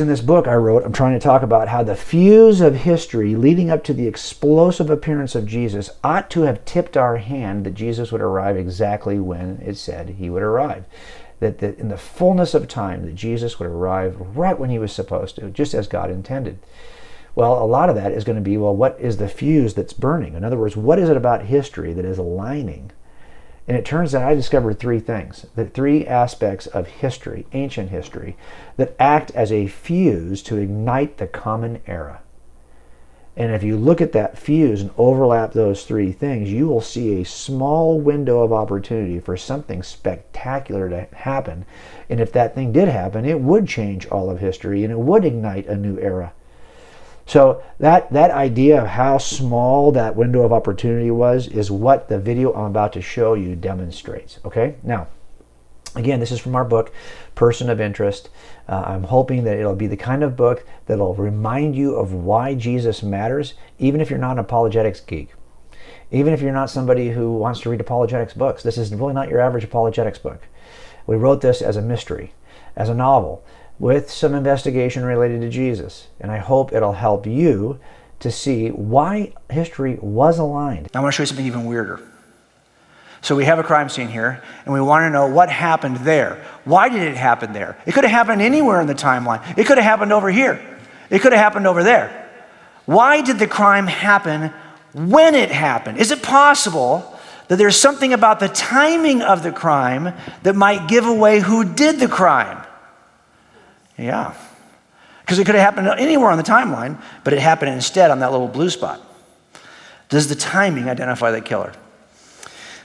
In this book I wrote, I'm trying to talk about how the fuse of history leading up to the explosive appearance of Jesus ought to have tipped our hand that Jesus would arrive exactly when it said he would arrive. That in the fullness of time, that Jesus would arrive right when he was supposed to, just as God intended. Well, a lot of that is going to be, well, what is the fuse that's burning? In other words, what is it about history that is aligning? And it turns out I discovered three things, the three aspects of history, ancient history, that act as a fuse to ignite the common era. And if you look at that fuse and overlap those three things, you will see a small window of opportunity for something spectacular to happen. And if that thing did happen, it would change all of history and it would ignite a new era. So that idea of how small that window of opportunity was is what the video I'm about to show you demonstrates. Okay? Now, again, this is from our book, Person of Interest. I'm hoping that it'll be the kind of book that'll remind you of why Jesus matters, even if you're not an apologetics geek. Even if you're not somebody who wants to read apologetics books. This is really not your average apologetics book. We wrote this as a mystery, as a novel, with some investigation related to Jesus. And I hope it'll help you to see why history was aligned. I want to show you something even weirder. So we have a crime scene here, and we want to know what happened there. Why did it happen there? It could have happened anywhere in the timeline. It could have happened over here. It could have happened over there. Why did the crime happen when it happened? Is it possible that there's something about the timing of the crime that might give away who did the crime? Yeah, because it could have happened anywhere on the timeline, but it happened instead on that little blue spot. Does the timing identify the killer?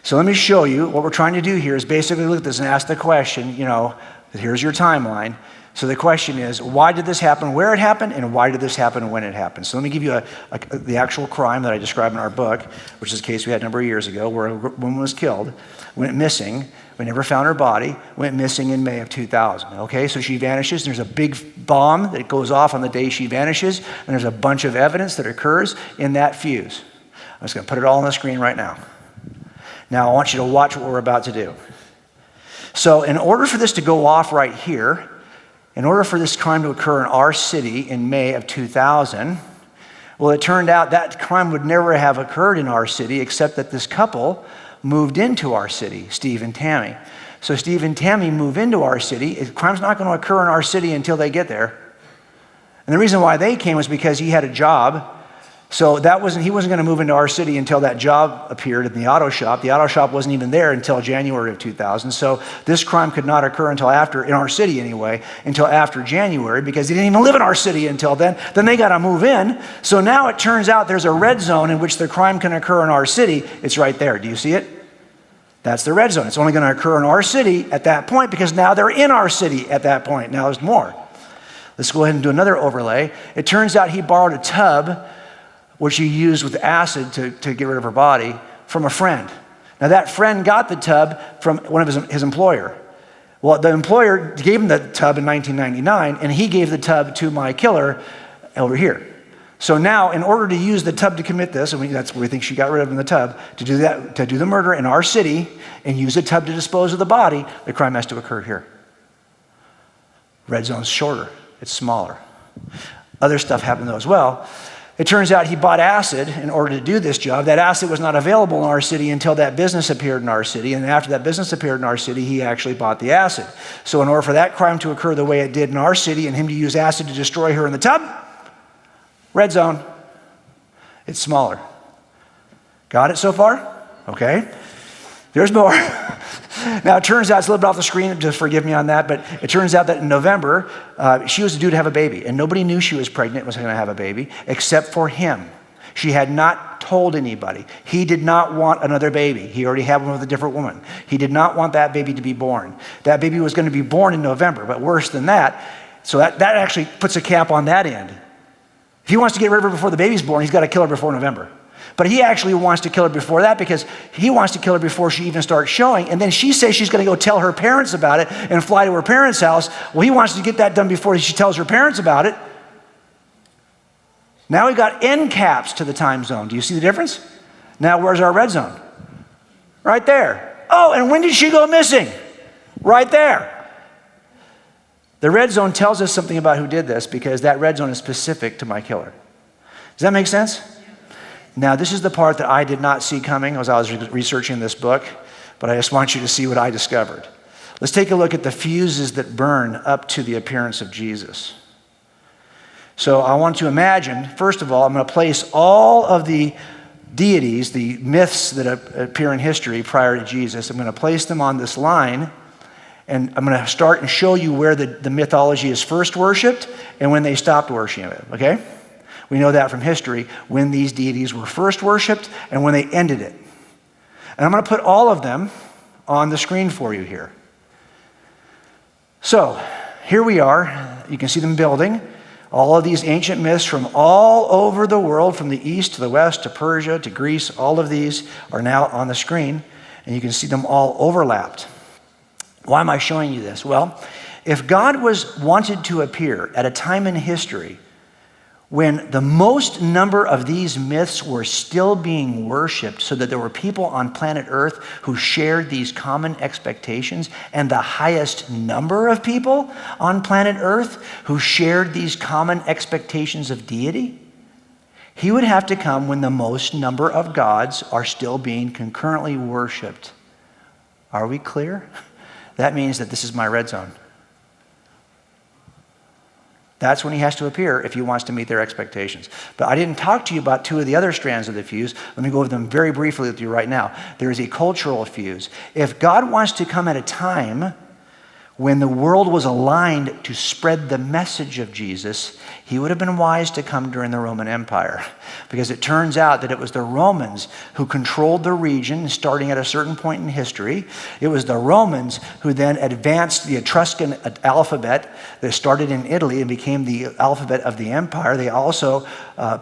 So let me show you what we're trying to do here is basically look at this and ask the question, here's your timeline. So the question is, why did this happen, where it happened, and why did this happen when it happened? So let me give you the actual crime that I described in our book, which is a case we had a number of years ago where a woman was killed, went missing. We never found her body, went missing in May of 2000. Okay, so she vanishes. There's a big bomb that goes off on the day she vanishes, and there's a bunch of evidence that occurs in that fuse. I'm just going to put it all on the screen right now. Now, I want you to watch what we're about to do. So in order for this to go off right here, in order for this crime to occur in our city in May of 2000, well, it turned out that crime would never have occurred in our city except that this couple moved into our city, Steve and Tammy. So Steve and Tammy move into our city. Crime's not going to occur in our city until they get there. And the reason why they came was because he had a job. So he wasn't going to move into our city until that job appeared in the auto shop. The auto shop wasn't even there until January of 2000. So this crime could not occur until after, in our city anyway, until after January, because he didn't even live in our city until then. Then they got to move in. So now it turns out there's a red zone in which the crime can occur in our city. It's right there. Do you see it? That's the red zone. It's only going to occur in our city at that point because now they're in our city at that point. Now there's more. Let's go ahead and do another overlay. It turns out he borrowed a tub which he used with acid to get rid of her body, from a friend. Now that friend got the tub from one of his employer. Well, the employer gave him the tub in 1999, and he gave the tub to my killer over here. So now, in order to use the tub to commit this, and that's where we think she got rid of him in the tub, to do that, to do the murder in our city, and use the tub to dispose of the body, the crime has to occur here. Red zone's shorter, it's smaller. Other stuff happened though as well. It turns out he bought acid in order to do this job. That acid was not available in our city until that business appeared in our city. And after that business appeared in our city, he actually bought the acid. So in order for that crime to occur the way it did in our city and him to use acid to destroy her in the tub, red zone, it's smaller. Got it so far? Okay. There's more. Now, it turns out, it's a little bit off the screen, just forgive me on that, but it turns out that in November, she was due to have a baby, and nobody knew she was pregnant, was going to have a baby, except for him. She had not told anybody. He did not want another baby. He already had one with a different woman. He did not want that baby to be born. That baby was going to be born in November, but worse than that, so that actually puts a cap on that end. If he wants to get rid of her before the baby's born, he's got to kill her before November. But he actually wants to kill her before that because he wants to kill her before she even starts showing. And then she says she's going to go tell her parents about it and fly to her parents' house. Well, he wants to get that done before she tells her parents about it. Now we've got end caps to the time zone. Do you see the difference? Now where's our red zone? Right there. Oh, and when did she go missing? Right there. The red zone tells us something about who did this because that red zone is specific to my killer. Does that make sense? Now, this is the part that I did not see coming as I was researching this book, but I just want you to see what I discovered. Let's take a look at the fuses that burn up to the appearance of Jesus. So I want to imagine, first of all, I'm going to place all of the deities, the myths that appear in history prior to Jesus, I'm going to place them on this line, and I'm going to start and show you where the mythology is first worshipped and when they stopped worshiping it, okay? We know that from history, when these deities were first worshipped and when they ended it. And I'm going to put all of them on the screen for you here. So, here we are. You can see them building. All of these ancient myths from all over the world, from the east to the west to Persia to Greece, all of these are now on the screen, and you can see them all overlapped. Why am I showing you this? Well, if God wanted to appear at a time in history when the most number of these myths were still being worshipped, so that there were people on planet Earth who shared these common expectations, and the highest number of people on planet Earth who shared these common expectations of deity, he would have to come when the most number of gods are still being concurrently worshipped. Are we clear? That means that this is my red zone. That's when he has to appear if he wants to meet their expectations. But I didn't talk to you about two of the other strands of the fuse. Let me go over them very briefly with you right now. There is a cultural fuse. If God wants to come at a time when the world was aligned to spread the message of Jesus, he would have been wise to come during the Roman Empire, because it turns out that it was the Romans who controlled the region starting at a certain point in history. It was the Romans who then advanced the Etruscan alphabet that started in Italy and became the alphabet of the empire. They also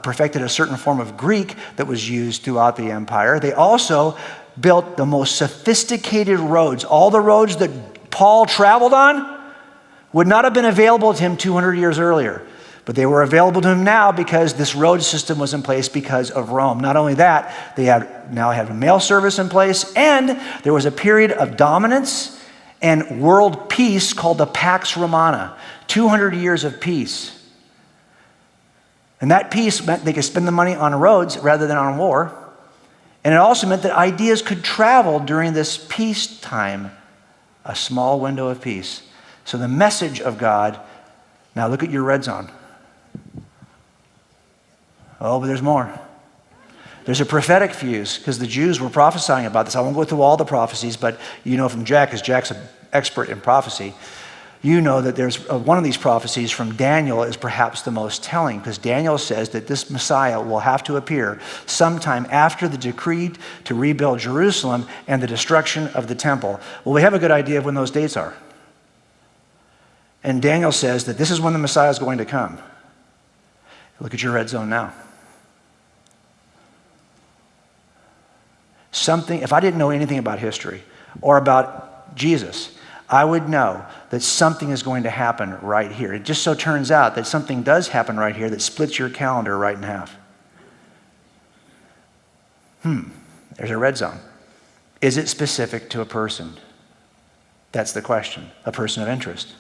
perfected a certain form of Greek that was used throughout the empire. They also built the most sophisticated roads. All the roads that Paul traveled on would not have been available to him 200 years earlier. But they were available to him now because this road system was in place because of Rome. Not only that, they now have a mail service in place, and there was a period of dominance and world peace called the Pax Romana, 200 years of peace. And that peace meant they could spend the money on roads rather than on war. And it also meant that ideas could travel during this peacetime, a small window of peace. So the message of God, now look at your red zone. Oh, but there's more. There's a prophetic fuse, because the Jews were prophesying about this. I won't go through all the prophecies, but you know from Jack, because Jack's an expert in prophecy, you know that there's one of these prophecies from Daniel is perhaps the most telling, because Daniel says that this Messiah will have to appear sometime after the decree to rebuild Jerusalem and the destruction of the temple. Well, we have a good idea of when those dates are. And Daniel says that this is when the Messiah is going to come. Look at your red zone now. Something, if I didn't know anything about history or about Jesus, I would know that something is going to happen right here. It just so turns out that something does happen right here that splits your calendar right in half. There's a red zone. Is it specific to a person? That's the question. A person of interest.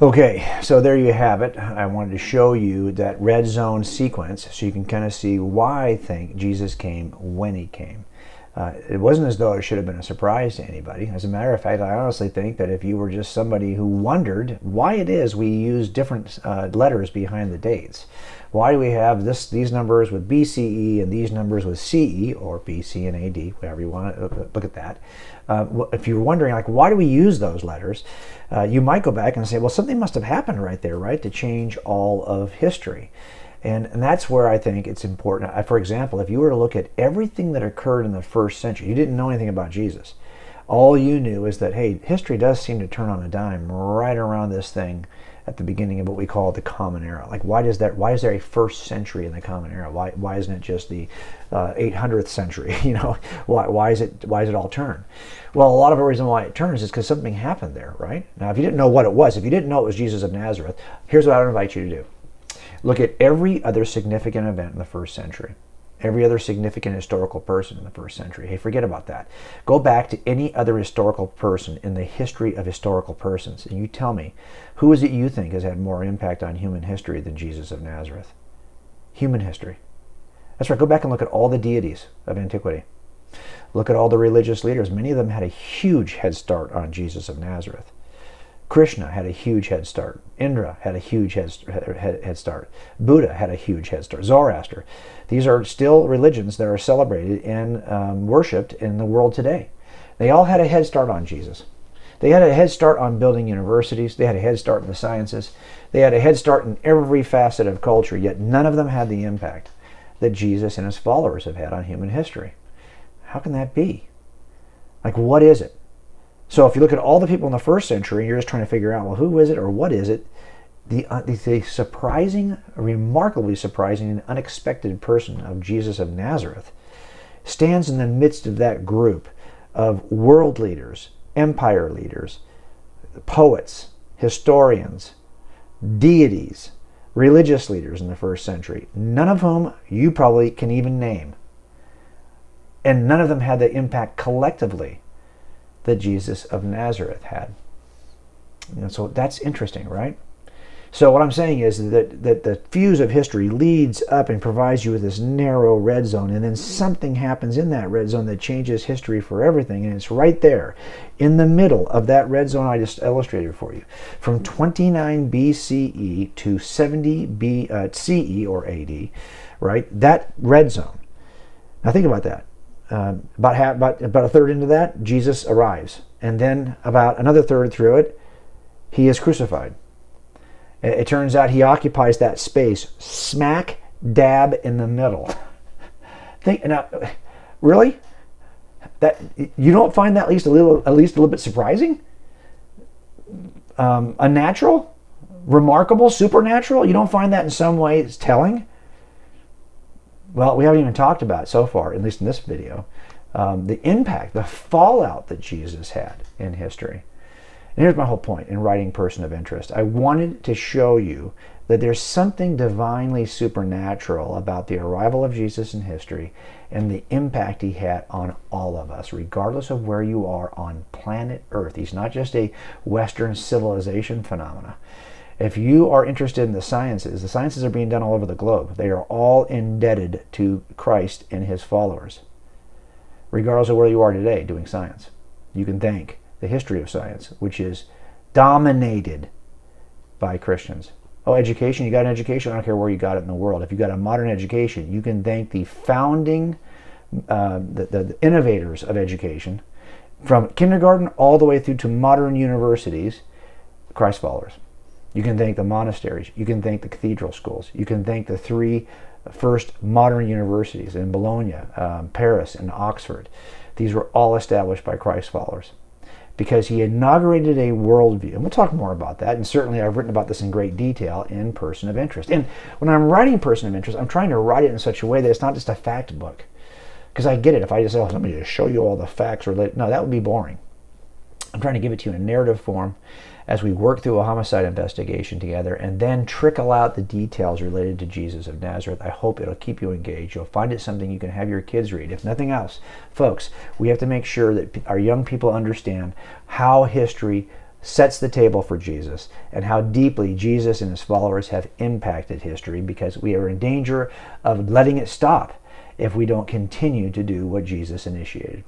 Okay, so there you have it. I wanted to show you that red zone sequence so you can kind of see why I think Jesus came when he came. It wasn't as though it should have been a surprise to anybody. As a matter of fact, I honestly think that if you were just somebody who wondered why it is we use different letters behind the dates, why do we have these numbers with BCE and these numbers with CE, or BC and AD, whatever you want to look at that. If you're wondering, like, why do we use those letters, you might go back and say, well, something must have happened right there, right, to change all of history. And that's where I think it's important. For example, if you were to look at everything that occurred in the first century, you didn't know anything about Jesus. All you knew is that, hey, history does seem to turn on a dime right around this thing at the beginning of what we call the Common Era. Like, why is there a first century in the Common Era? Why isn't it just the 800th century? You know, why is it all turn? Well, a lot of the reason why it turns is because something happened there, right? Now, if you didn't know what it was, if you didn't know it was Jesus of Nazareth, here's what I would invite you to do. Look at every other significant event in the first century. every other significant historical person in the first century. Hey, forget about that. Go back to any other historical person in the history of historical persons, and you tell me, who is it you think has had more impact on human history than Jesus of Nazareth? Human history. That's right. Go back and look at all the deities of antiquity. Look at all the religious leaders. Many of them had a huge head start on Jesus of Nazareth. Krishna had a huge head start. Indra had a huge head start. Buddha had a huge head start. Zoroaster. These are still religions that are celebrated and worshipped in the world today. They all had a head start on Jesus. They had a head start on building universities. They had a head start in the sciences. They had a head start in every facet of culture, yet none of them had the impact that Jesus and his followers have had on human history. How can that be? Like, what is it? So if you look at all the people in the first century, you're just trying to figure out, well, who is it or what is it? The surprising, remarkably surprising and unexpected person of Jesus of Nazareth stands in the midst of that group of world leaders, empire leaders, poets, historians, deities, religious leaders in the first century, none of whom you probably can even name. And none of them had the impact collectively that Jesus of Nazareth had. And so that's interesting, right? So what I'm saying is that the fuse of history leads up and provides you with this narrow red zone, and then something happens in that red zone that changes history for everything, and it's right there in the middle of that red zone I just illustrated for you. From 29 BCE to 70 CE or AD, right? That red zone. Now think about that. About a third into that, Jesus arrives. And then about another third through it, he is crucified. It turns out he occupies that space smack dab in the middle. Really? That you don't find that at least a little bit surprising? Unnatural? Remarkable? Supernatural? You don't find that in some ways telling? Well, we haven't even talked about so far, at least in this video, the impact, the fallout that Jesus had in history. And here's my whole point in writing Person of Interest. I wanted to show you that there's something divinely supernatural about the arrival of Jesus in history and the impact he had on all of us, regardless of where you are on planet Earth. He's not just a Western civilization phenomena. If you are interested in the sciences are being done all over the globe. They are all indebted to Christ and his followers, regardless of where you are today doing science. You can thank the history of science, which is dominated by Christians. Oh, education, you got an education? I don't care where you got it in the world. If you got a modern education, you can thank the founding, the innovators of education, from kindergarten all the way through to modern universities, Christ followers. You can thank the monasteries. You can thank the cathedral schools. You can thank the three first modern universities in Bologna, Paris, and Oxford. These were all established by Christ followers because he inaugurated a worldview. And we'll talk more about that. And certainly I've written about this in great detail in Person of Interest. And when I'm writing Person of Interest, I'm trying to write it in such a way that it's not just a fact book. Because I get it. If I just, let me just show you all the facts related. No, that would be boring. I'm trying to give it to you in a narrative form as we work through a homicide investigation together and then trickle out the details related to Jesus of Nazareth. I hope it'll keep you engaged. You'll find it something you can have your kids read. If nothing else, folks, we have to make sure that our young people understand how history sets the table for Jesus and how deeply Jesus and his followers have impacted history, because we are in danger of letting it stop if we don't continue to do what Jesus initiated.